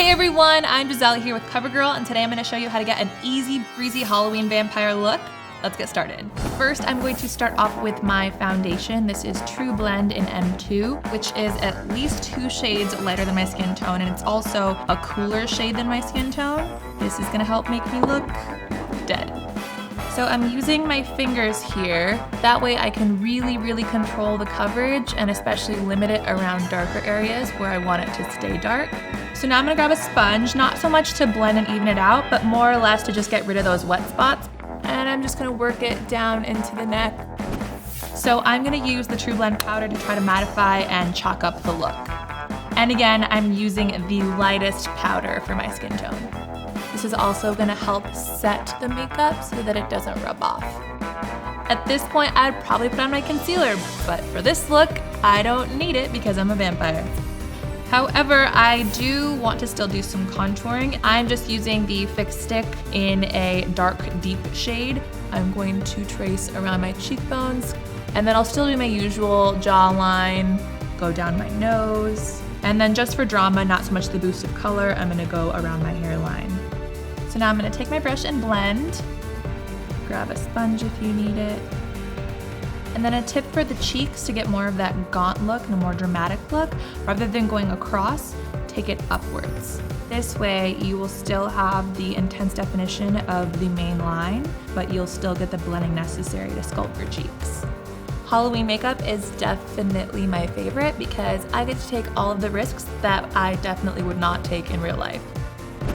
Hey everyone, I'm Giselle here with CoverGirl, and today I'm going to show you how to get an easy breezy Halloween vampire look. Let's get started. First, I'm going to start off with my foundation. This is True Blend in M2, which is at least 2 shades lighter than my skin tone, and it's also a cooler shade than my skin tone. This is going to help make me look dead. So I'm using my fingers here. That way I can really control the coverage and especially limit it around darker areas where I want it to stay dark. So now I'm gonna grab a sponge, not so much to blend and even it out, but more or less to just get rid of those wet spots. And I'm just gonna work it down into the neck. So I'm gonna use the True Blend powder to try to mattify and chalk up the look. And again, I'm using the lightest powder for my skin tone. This is also gonna help set the makeup so that it doesn't rub off. At this point, I'd probably put on my concealer, but for this look, I don't need it because I'm a vampire. However, I do want to still do some contouring. I'm just using the Fix Stick in a dark, deep shade. I'm going to trace around my cheekbones, and then I'll still do my usual jawline, go down my nose, and then just for drama, not so much the boost of color, I'm gonna go around my hairline. So now I'm gonna take my brush and blend. Grab a sponge if you need it. And then a tip for the cheeks to get more of that gaunt look and a more dramatic look, rather than going across, take it upwards. This way you will still have the intense definition of the main line, but you'll still get the blending necessary to sculpt your cheeks. Halloween makeup is definitely my favorite because I get to take all of the risks that I definitely would not take in real life.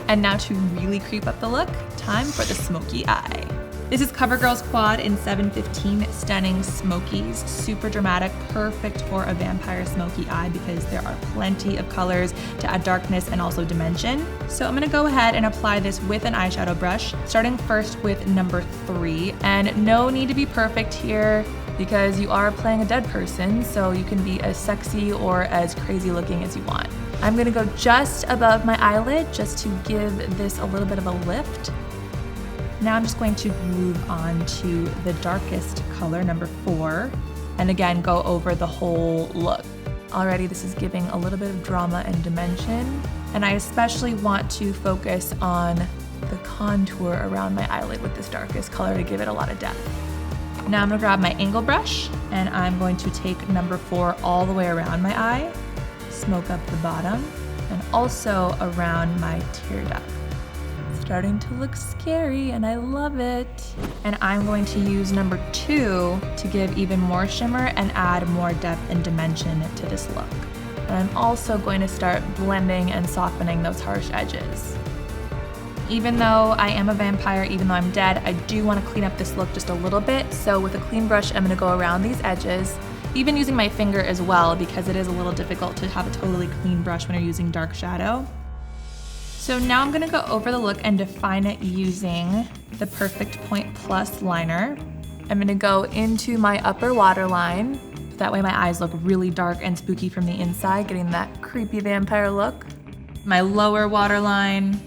And now to really creep up the look, time for the smoky eye. This is CoverGirl's Quad in 715 Stunning Smokies. Super dramatic, perfect for a vampire smoky eye because there are plenty of colors to add darkness and also dimension. So I'm gonna go ahead and apply this with an eyeshadow brush, starting first with number 3. And no need to be perfect here because you are playing a dead person, so you can be as sexy or as crazy looking as you want. I'm gonna go just above my eyelid just to give this a little bit of a lift. Now I'm just going to move on to the darkest color, number 4, and again, go over the whole look. Already this is giving a little bit of drama and dimension, and I especially want to focus on the contour around my eyelid with this darkest color to give it a lot of depth. Now I'm gonna grab my angle brush, and I'm going to take number 4 all the way around my eye, smoke up the bottom, and also around my tear duct. Starting to look scary and I love it. And I'm going to use number 2 to give even more shimmer and add more depth and dimension to this look. And I'm also going to start blending and softening those harsh edges. Even though I am a vampire, even though I'm dead, I do want to clean up this look just a little bit. So with a clean brush, I'm going to go around these edges, even using my finger as well because it is a little difficult to have a totally clean brush when you're using dark shadow. So now I'm gonna go over the look and define it using the Perfect Point Plus liner. I'm gonna go into my upper waterline. That way my eyes look really dark and spooky from the inside, getting that creepy vampire look. My lower waterline.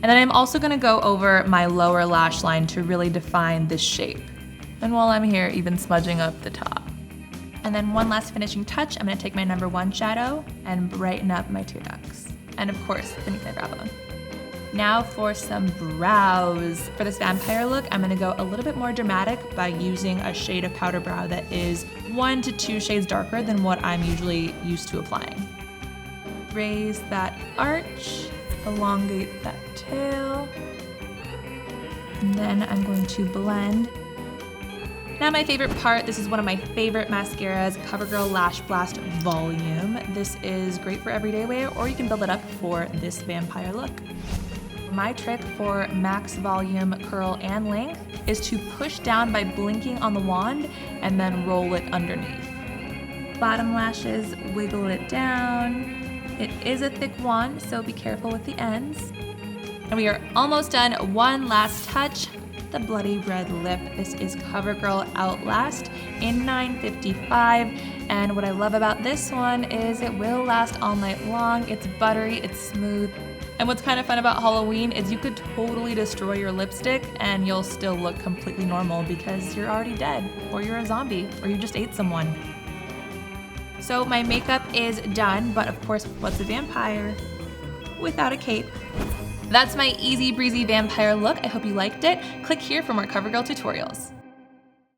And then I'm also gonna go over my lower lash line to really define this shape. And while I'm here, even smudging up the top. And then one last finishing touch, I'm gonna take my number 1 shadow and brighten up my tear ducts. And of course, beneath my brow bone. Now for some brows. For this vampire look, I'm gonna go a little bit more dramatic by using a shade of powder brow that is 1 to 2 shades darker than what I'm usually used to applying. Raise that arch, elongate that tail, and then I'm going to blend. Now my favorite part, this is one of my favorite mascaras, CoverGirl Lash Blast Volume. This is great for everyday wear, or you can build it up for this vampire look. My trick for max volume, curl, and length is to push down by blinking on the wand and then roll it underneath. Bottom lashes, wiggle it down. It is a thick wand, so be careful with the ends. And we are almost done. One last touch. The bloody red lip. This is CoverGirl Outlast in 955, and what I love about this one is it will last all night long. It's buttery, it's smooth, and what's kind of fun about Halloween is you could totally destroy your lipstick and you'll still look completely normal because you're already dead, or you're a zombie, or you just ate someone. So my makeup is done, but of course, what's a vampire? without a cape. That's my easy breezy vampire look. I hope you liked it. Click here for more CoverGirl tutorials.